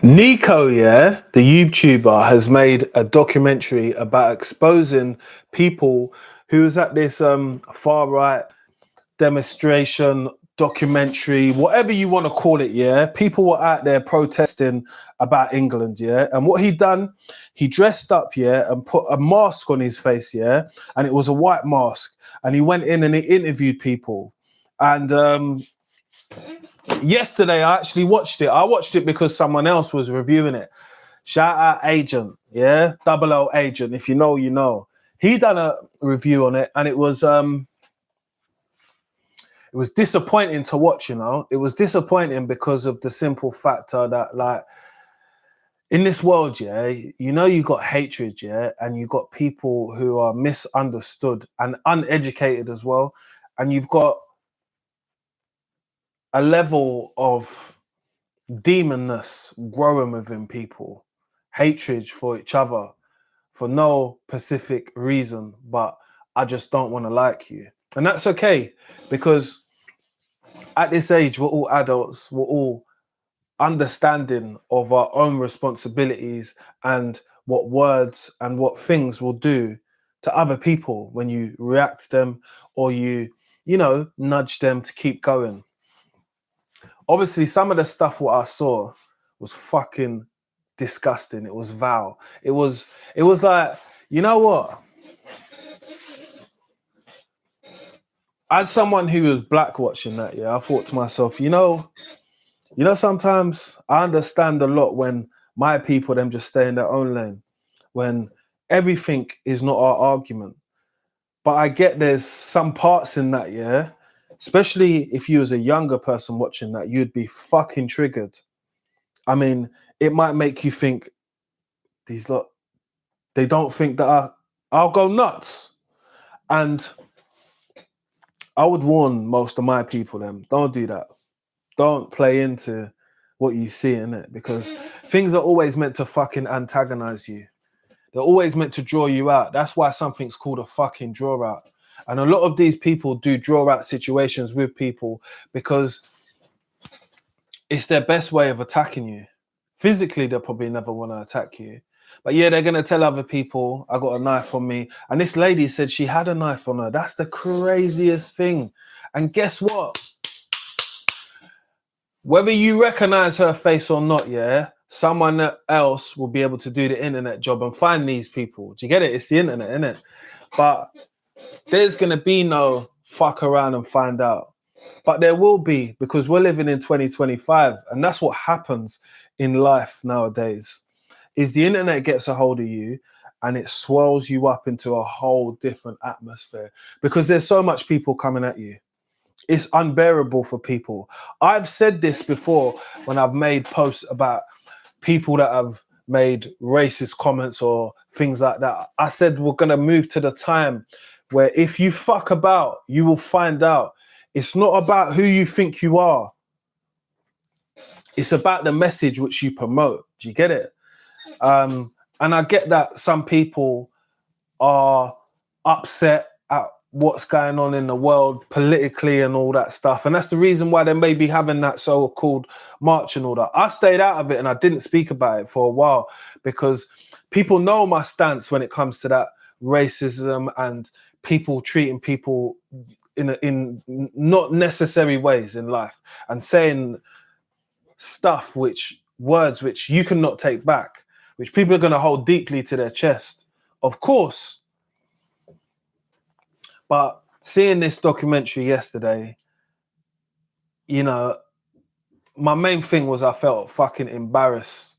Niko, yeah, the YouTuber, has made a documentary about exposing people who was at this far right demonstration, documentary, whatever you want to call it, yeah. People were out there protesting about England, yeah. And what he done, he dressed up, yeah, and put a mask on his face, yeah, and it was a white mask. And he went in and he interviewed people. And yesterday I actually watched it. I watched it because someone else was reviewing it. Shout out Agent, yeah, Double O Agent. If you know, you know. He done a review on it, and it was disappointing to watch. You know, it was disappointing because of the simple factor that, like, in this world, yeah, you know, you got hatred, yeah, and you got people who are misunderstood and uneducated as well, and you've got a level of demonness growing within people, hatred for each other for no specific reason, but I just don't want to like you. And that's okay, because at this age, we're all adults, we're all understanding of our own responsibilities and what words and what things will do to other people when you react to them or you know, nudge them to keep going. Obviously, some of the stuff what I saw was fucking disgusting. It was vile. It was like, you know what? As someone who was black watching that, yeah, I thought to myself, you know, sometimes I understand a lot when my people them just stay in their own lane, when everything is not our argument. But I get there's some parts in that, yeah, especially if you as a younger person watching that, you'd be fucking triggered. I mean, it might make you think, these lot, they don't think that I'll go nuts. And I would warn most of my people, them, don't do that. Don't play into what you see in it, because things are always meant to fucking antagonize you. They're always meant to draw you out. That's why something's called a fucking draw out. And a lot of these people do draw out situations with people because it's their best way of attacking you. Physically, they'll probably never want to attack you. But yeah, they're going to tell other people, I got a knife on me. And this lady said she had a knife on her. That's the craziest thing. And guess what? Whether you recognize her face or not, yeah, someone else will be able to do the internet job and find these people. Do you get it? It's the internet, innit? But there's going to be no fuck around and find out. But there will be, because we're living in 2025. And that's what happens in life nowadays, is the internet gets a hold of you and it swirls you up into a whole different atmosphere, because there's so much people coming at you. It's unbearable for people. I've said this before when I've made posts about people that have made racist comments or things like that. I said we're going to move to the time where if you fuck about, you will find out. It's not about who you think you are. It's about the message which you promote. Do you get it? And I get that some people are upset at what's going on in the world politically and all that stuff. And that's the reason why they may be having that so-called march and all that. I stayed out of it and I didn't speak about it for a while because people know my stance when it comes to that racism and people treating people in not necessary ways in life and saying stuff, words which you cannot take back, which people are going to hold deeply to their chest, of course. But seeing this documentary yesterday, you know, my main thing was I felt fucking embarrassed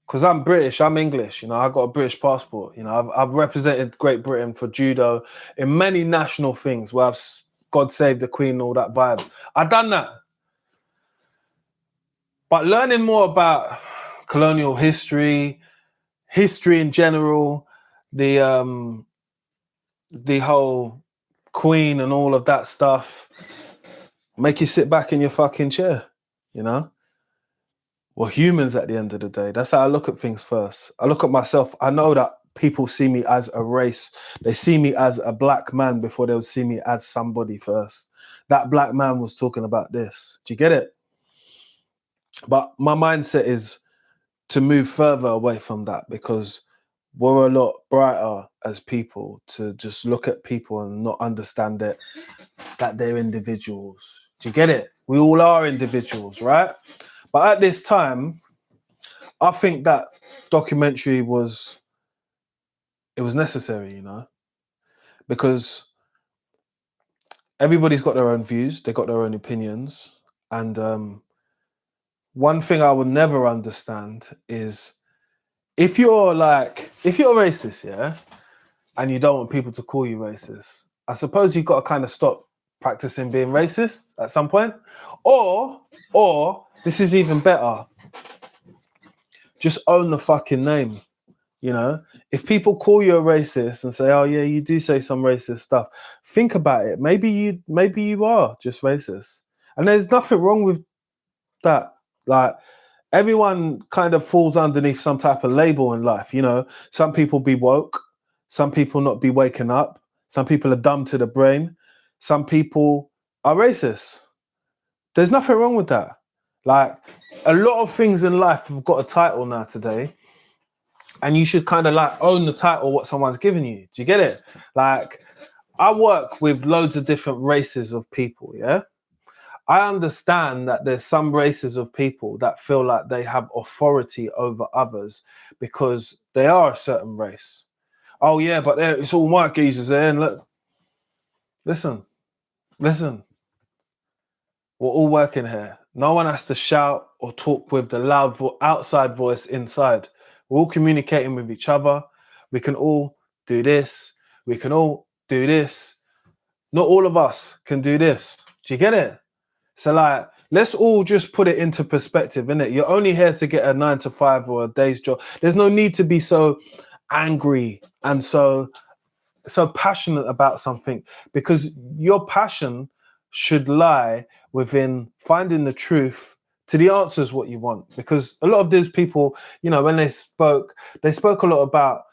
because I'm British, I'm English, you know, I got a British passport, you know, I've represented Great Britain for judo in many national things where I've God Save the Queen, all that vibe. I've done that. But learning more about colonial history in general, the whole Queen and all of that stuff, make you sit back in your fucking chair, you know? We're humans at the end of the day. That's how I look at things first. I look at myself. I know that people see me as a race. They see me as a black man before they would see me as somebody first. That black man was talking about this. Do you get it? But my mindset is to move further away from that, because we're a lot brighter as people to just look at people and not understand that they're individuals. Do you get it? We all are individuals, right? But at this time, I think that documentary was necessary, because everybody's got their own views, they got their own opinions, and one thing I would never understand is if you're racist, yeah, and you don't want people to call you racist, I suppose you've got to kind of stop practicing being racist at some point, or this is even better, just own the fucking name. If people call you a racist and say, "Oh yeah, you do say some racist stuff," think about it. Maybe you are just racist, and there's nothing wrong with that. Like, everyone kind of falls underneath some type of label in life. Some people be woke, some people not be waking up, some people are dumb to the brain, some people are racist. There's nothing wrong with that. Like, a lot of things in life have got a title now today, and you should kind of like own the title what someone's giving you. Do you get it? Like, I work with loads of different races of people, yeah? I understand that there's some races of people that feel like they have authority over others because they are a certain race. Oh yeah, but it's all white geezers there. And look, listen. We're all working here. No one has to shout or talk with the loud outside voice inside. We're all communicating with each other. We can all do this. We can all do this. Not all of us can do this. Do you get it? So like, let's all just put it into perspective, innit? You're only here to get a 9 to 5 or a day's job. There's no need to be so angry and so passionate about something, because your passion should lie within finding the truth to the answers what you want. Because a lot of these people, when they spoke a lot about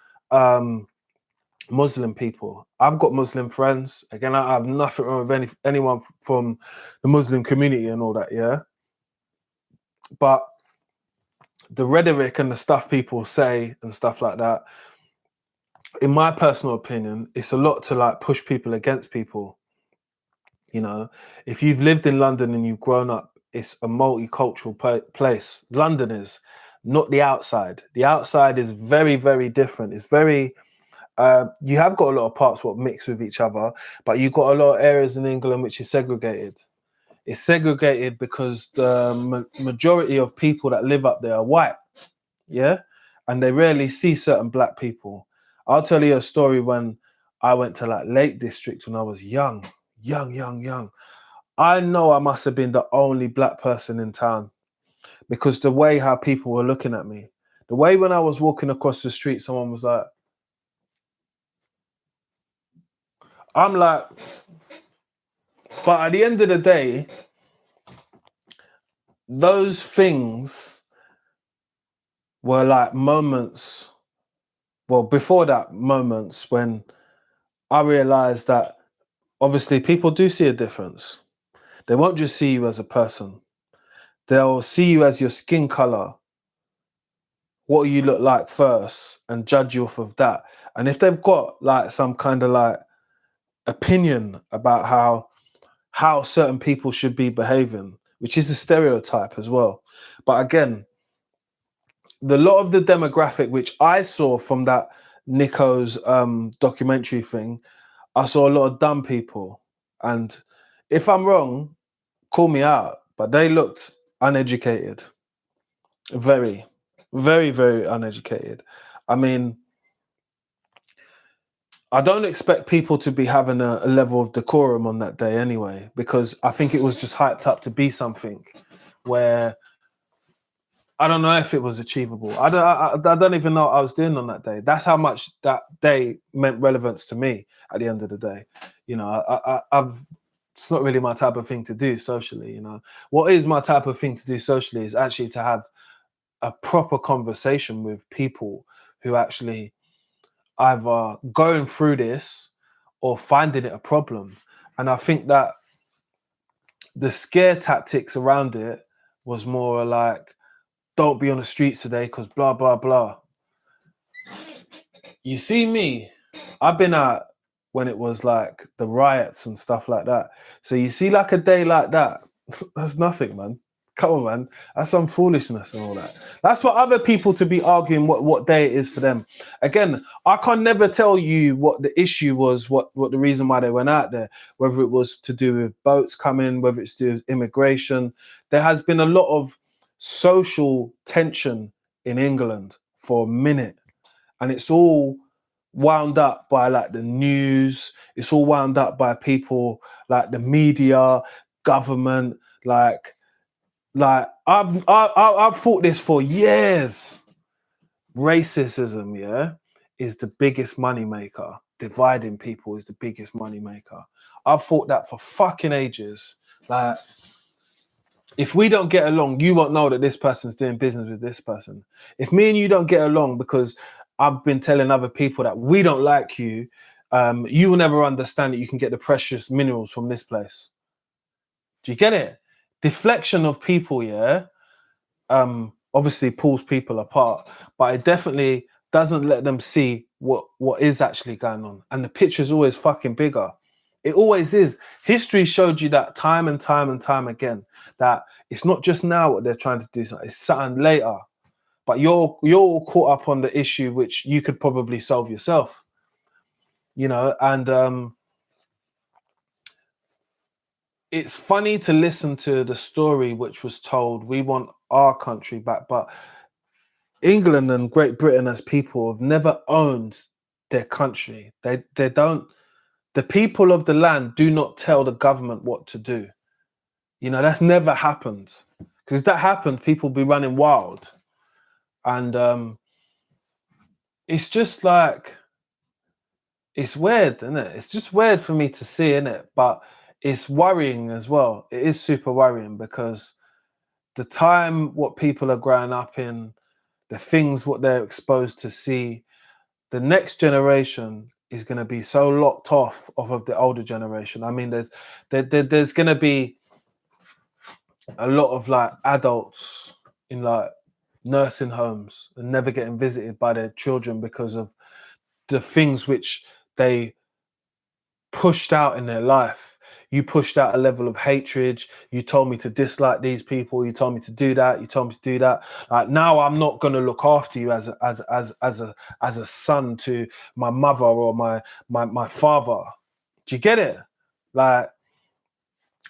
Muslim people. I've got Muslim friends. Again, I have nothing wrong with anyone from the Muslim community and all that, yeah? But the rhetoric and the stuff people say and stuff like that, in my personal opinion, it's a lot to like push people against people. If you've lived in London and you've grown up, it's a multicultural place. London is, not the outside. The outside is very, very different. It's very... you have got a lot of parts what mix with each other, but you've got a lot of areas in England which is segregated. It's segregated because the majority of people that live up there are white, yeah? And they rarely see certain black people. I'll tell you a story when I went to like Lake District when I was young. I know I must have been the only black person in town, because the way how people were looking at me, the way when I was walking across the street, someone was like, I'm like, but at the end of the day, those things were like moments, well, before that, moments when I realized that obviously people do see a difference. They won't just see you as a person. They'll see you as your skin color, what you look like first, and judge you off of that. And if they've got like some kind of like opinion about how certain people should be behaving, which is a stereotype as well. But again, the lot of the demographic which I saw from that Niko's documentary thing, I saw a lot of dumb people. And if I'm wrong, call me out. But they looked uneducated. Very, very, very uneducated. I mean, I don't expect people to be having a level of decorum on that day anyway, because I think it was just hyped up to be something where I don't know if it was achievable. I don't even know what I was doing on that day. That's how much that day meant relevance to me at the end of the day. I've it's not really my type of thing to do socially, What is my type of thing to do socially is actually to have a proper conversation with people who actually either going through this or finding it a problem. And I think that the scare tactics around it was more like, don't be on the streets today because blah, blah, blah. You see me, I've been out when it was like the riots and stuff like that. So you see like a day like that, that's nothing, man. Come on, man. That's some foolishness and all that. That's for other people to be arguing what day it is for them. Again, I can never tell you what the issue was, what the reason why they went out there, whether it was to do with boats coming, whether it's to do with immigration. There has been a lot of social tension in England for a minute. And it's all wound up by like the news. It's all wound up by people like the media, government. I've thought this for years. Racism, yeah, is the biggest money maker. Dividing people is the biggest money maker. I've thought that for fucking ages. Like, if we don't get along, you won't know that this person's doing business with this person. If me and you don't get along because I've been telling other people that we don't like you, you will never understand that you can get the precious minerals from this place. Do you get it? Deflection of people, yeah, obviously pulls people apart, but it definitely doesn't let them see what is actually going on. And the picture's always fucking bigger. It always is. History showed you that time and time and time again, that it's not just now what they're trying to do, it's something later. But you're all caught up on the issue which you could probably solve yourself. You know, and it's funny to listen to the story which was told, we want our country back, but England and Great Britain as people have never owned their country. They don't. The people of the land do not tell the government what to do. You know, that's never happened. Because if that happened, people would be running wild. And it's just like, it's weird, isn't it? It's just weird for me to see, isn't it? But it's worrying as well. It is super worrying because the time what people are growing up in, the things what they're exposed to see, the next generation is going to be so locked off of the older generation. I mean, there's going to be a lot of like adults in like nursing homes and never getting visited by their children because of the things which they pushed out in their life. You pushed out a level of hatred. You told me to dislike these people. You told me to do that. You told me to do that. Like, now I'm not going to look after you as a son to my mother or my father. Do you get it? Like,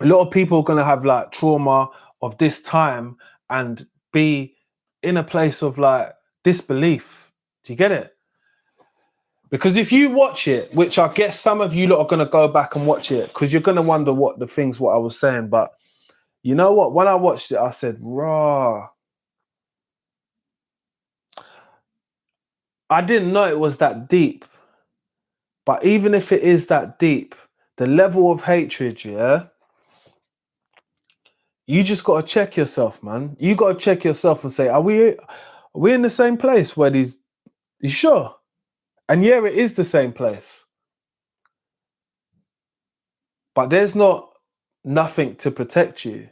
a lot of people are going to have like trauma of this time and be in a place of like disbelief. Do you get it? Because if you watch it, which I guess some of you lot are going to go back and watch it, because you're going to wonder what I was saying. But you know what? When I watched it, I said, raw. I didn't know it was that deep. But even if it is that deep, the level of hatred, yeah, you just got to check yourself, man. You got to check yourself and say, are we in the same place where you sure? And yeah, it is the same place. But there's nothing to protect you.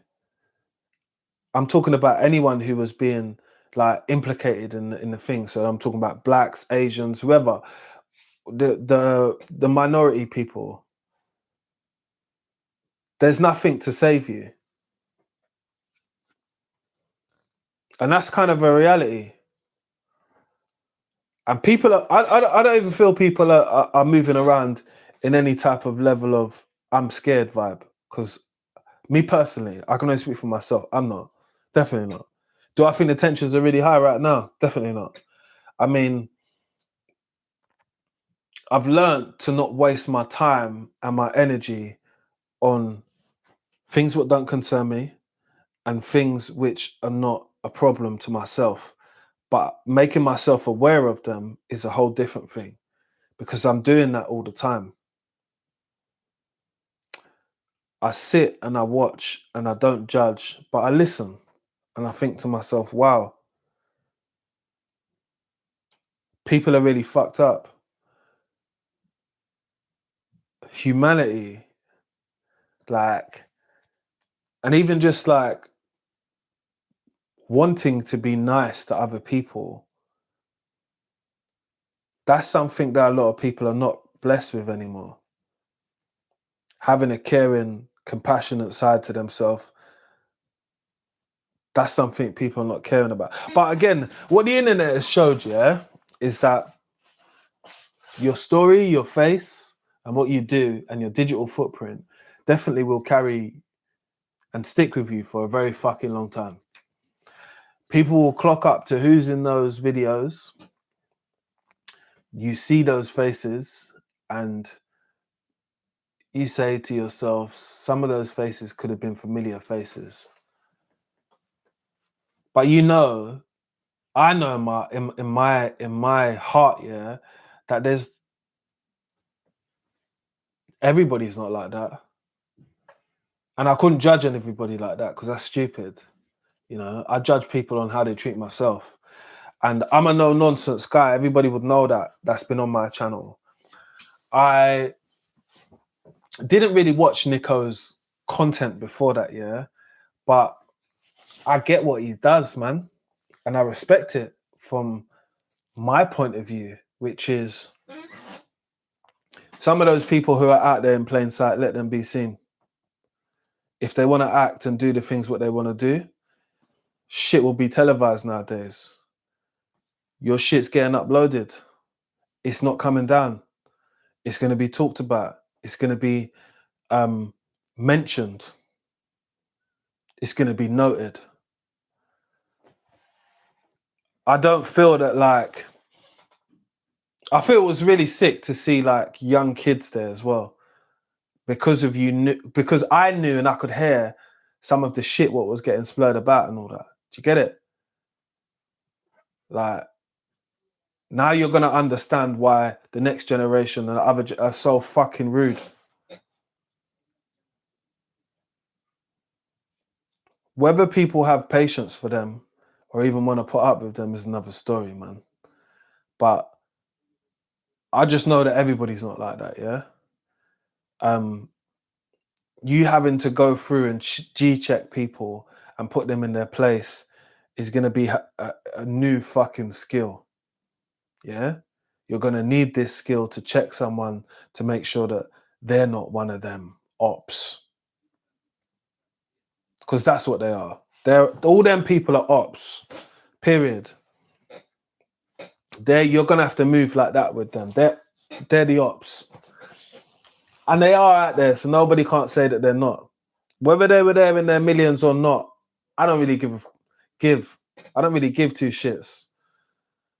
I'm talking about anyone who was being like implicated in the thing. So I'm talking about blacks, Asians, whoever, the minority people. There's nothing to save you. And that's kind of a reality. And people I don't even feel people are moving around in any type of level of I'm scared vibe. Because me personally, I can only speak for myself. I'm not. Definitely not. Do I think the tensions are really high right now? Definitely not. I mean, I've learned to not waste my time and my energy on things that don't concern me and things which are not a problem to myself. But making myself aware of them is a whole different thing, because I'm doing that all the time. I sit and I watch and I don't judge, but I listen and I think to myself, wow, people are really fucked up. Humanity, like, and even just like wanting to be nice to other people, that's something that a lot of people are not blessed with anymore. Having a caring, compassionate side to themselves, that's something people are not caring about. But again, what the internet has showed you is that your story, your face, and what you do and your digital footprint definitely will carry and stick with you for a very fucking long time. People will clock up to who's in those videos. You see those faces and you say to yourself, some of those faces could have been familiar faces. But I know in my heart, yeah, that everybody's not like that. And I couldn't judge everybody like that because that's stupid. You know, I judge people on how they treat myself. And I'm a no-nonsense guy. Everybody would know that. That's been on my channel. I didn't really watch Niko's content before that, yeah. But I get what he does, man. And I respect it from my point of view, which is some of those people who are out there in plain sight, let them be seen. If they want to act and do the things what they want to do, shit will be televised nowadays. Your shit's getting uploaded. It's not coming down. It's going to be talked about. It's going to be mentioned. It's going to be noted. I don't feel that like, I feel it was really sick to see like young kids there as well. Because I knew and I could hear some of the shit what was getting splurred about and all that. Do you get it? Like, now you're going to understand why the next generation and other are so fucking rude. Whether people have patience for them or even want to put up with them is another story, man. But I just know that everybody's not like that, yeah? You having to go through and G-check people and put them in their place is going to be a new fucking skill, yeah? You're going to need this skill to check someone to make sure that they're not one of them ops. Because that's what they are. All them people are ops, period. You're going to have to move like that with them. They're the ops. And they are out there, so nobody can't say that they're not. Whether they were there in their millions or not, I don't really give two shits.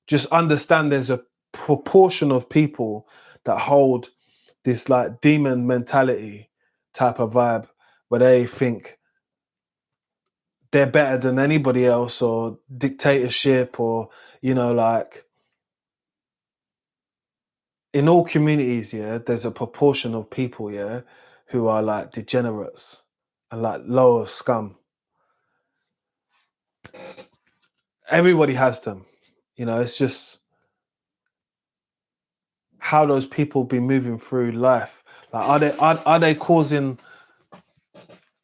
Just understand there's a proportion of people that hold this like demon mentality type of vibe where they think they're better than anybody else, or dictatorship, or, you know, like in all communities, yeah, there's a proportion of people, yeah, who are like degenerates and like lower scum. Everybody has them, you know. It's just how those people be moving through life. Like, are they causing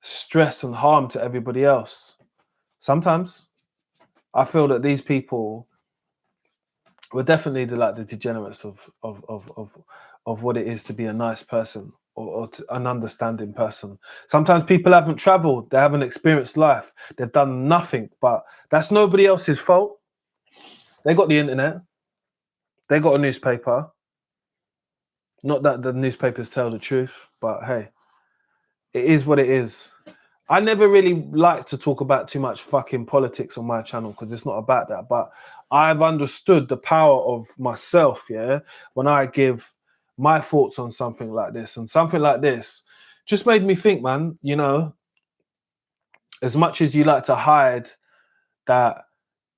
stress and harm to everybody else? Sometimes I feel that these people were definitely the degenerates of what it is to be a nice person, or an understanding person. Sometimes people haven't traveled, they haven't experienced life, they've done nothing, but that's nobody else's fault. They got the internet, they got a newspaper. Not that the newspapers tell the truth, but hey, it is what it is. I never really like to talk about too much fucking politics on my channel because it's not about that. But I've understood the power of myself, yeah, when I give my thoughts on something like this. And something like this just made me think, man, you know, as much as you like to hide that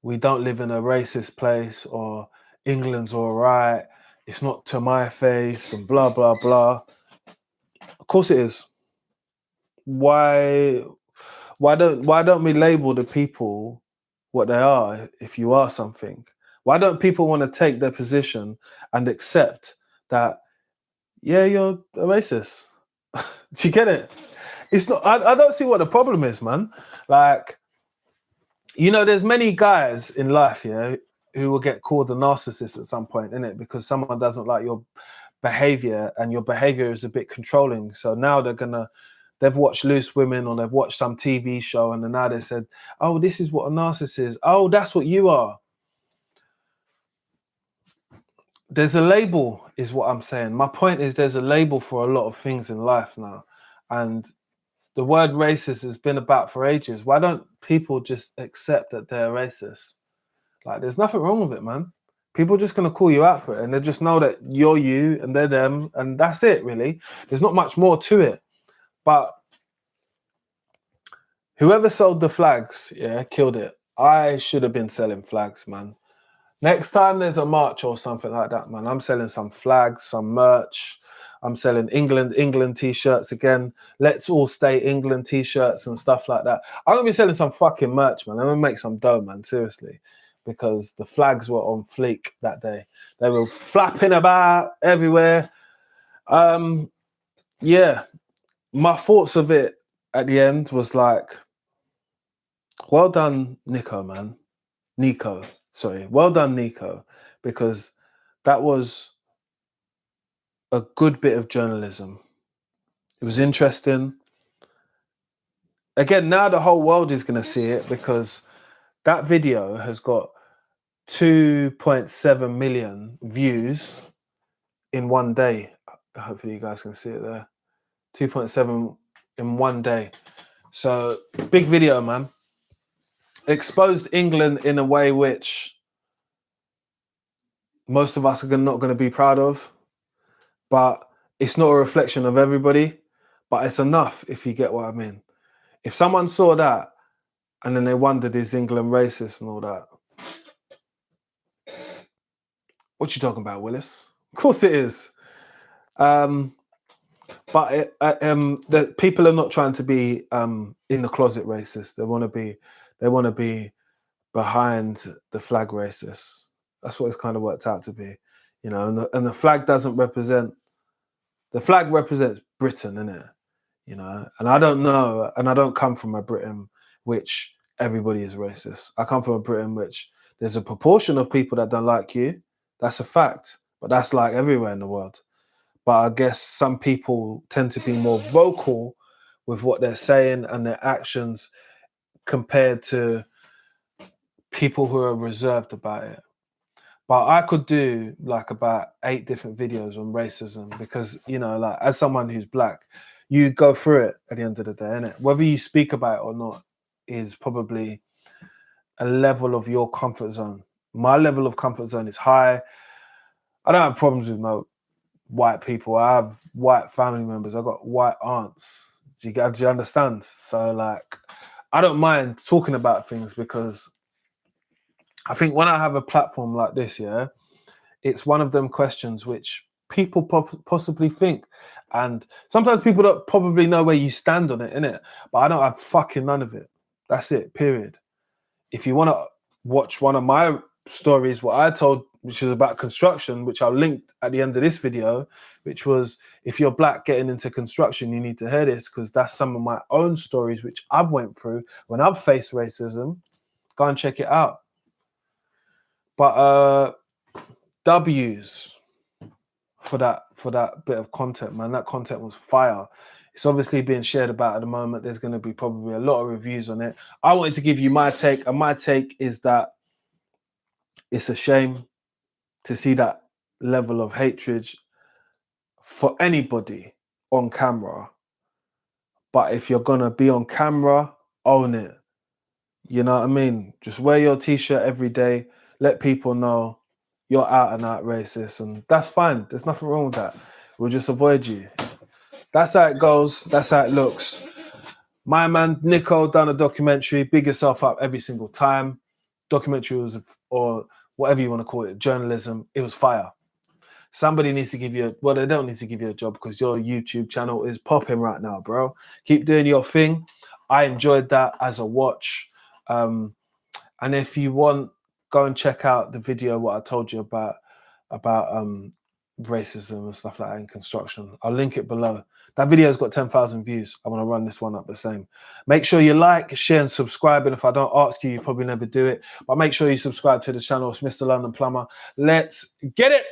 we don't live in a racist place, or England's all right, it's not to my face and blah, blah, blah. Of course it is. Why don't we label the people what they are if you are something? Why don't people want to take their position and accept that, yeah, you're a racist? Do you get it? It's not, I don't see what the problem is, man. Like, You know, there's many guys in life, yeah, who will get called a narcissist at some point, innit? Because someone doesn't like your behavior and your behavior is a bit controlling. So now they've watched Loose Women or they've watched some TV show and then now they said, oh, this is what a narcissist is. Oh, that's what you are. There's a label is what I'm saying. My point is there's a label for a lot of things in life now. And the word racist has been about for ages. Why don't people just accept that they're racist? Like, there's nothing wrong with it, man. People are just going to call you out for it and they just know that you're you and they're them and that's it, really. There's not much more to it. But whoever sold the flags, yeah, killed it. I should have been selling flags, man. Next time there's a march or something like that, man, I'm selling some flags, some merch. I'm selling England t-shirts again. Let's all stay England t-shirts and stuff like that. I'm going to be selling some fucking merch, man. I'm going to make some dough, man, seriously. Because the flags were on fleek that day. They were flapping about everywhere. Yeah, my thoughts of it at the end was like, well done, Niko, man. Well done, Niko, because that was a good bit of journalism. It was interesting. Again, now the whole world is going to see it because that video has got 2.7 million views in one day. Hopefully you guys can see it there. 2.7 in one day. So big video, man. Exposed England in a way which most of us are not going to be proud of, but it's not a reflection of everybody, but it's enough if you get what I mean. If someone saw that and then they wondered, is England racist and all that? What you talking about, Willis? Of course it is. But the people are not trying to be in the closet racist. They want to be behind the flag racist. That's what it's kind of worked out to be, you know. And the flag doesn't represent. The flag represents Britain, innit? You know. And I don't know, and I don't come from a Britain which everybody is racist. I come from a Britain which there's a proportion of people that don't like you. That's a fact, but that's like everywhere in the world. But I guess some people tend to be more vocal with what they're saying and their actions compared to people who are reserved about it. But I could do like about 8 different videos on racism because, you know, like as someone who's black, you go through it at the end of the day, innit? Whether you speak about it or not is probably a level of your comfort zone. My level of comfort zone is high. I don't have problems with no white people. I have white family members. I've got white aunts. Do you understand? So like, I don't mind talking about things because I think when I have a platform like this, yeah, it's one of them questions which people possibly think. And sometimes people don't probably know where you stand on it, innit? But I don't have fucking none of it. That's it, period. If you want to watch one of my stories, what I told, which is about construction, which I'll link at the end of this video, which was, if you're black getting into construction, you need to hear this because that's some of my own stories which I've went through when I've faced racism. Go and check it out. But W's for that bit of content, man. That content was fire. It's obviously being shared about at the moment. There's going to be probably a lot of reviews on it. I wanted to give you my take, and my take is that it's a shame to see that level of hatred for anybody on camera. But if you're going to be on camera, own it. You know what I mean? Just wear your t-shirt every day. Let people know you're out and out racist, and that's fine. There's nothing wrong with that. We'll just avoid you. That's how it goes. That's how it looks. My man Niko done a documentary. Big yourself up every single time. Documentary was, or whatever you want to call it, journalism. It was fire. Somebody needs to give you well, they don't need to give you a job because your YouTube channel is popping right now, bro. Keep doing your thing. I enjoyed that as a watch. And if you want, go and check out the video what I told you about racism and stuff like that in construction. I'll link it below. That video's got 10,000 views. I want to run this one up the same. Make sure you like, share, and subscribe. And if I don't ask you, you probably never do it. But make sure you subscribe to the channel. It's Mr. London Plumber. Let's get it.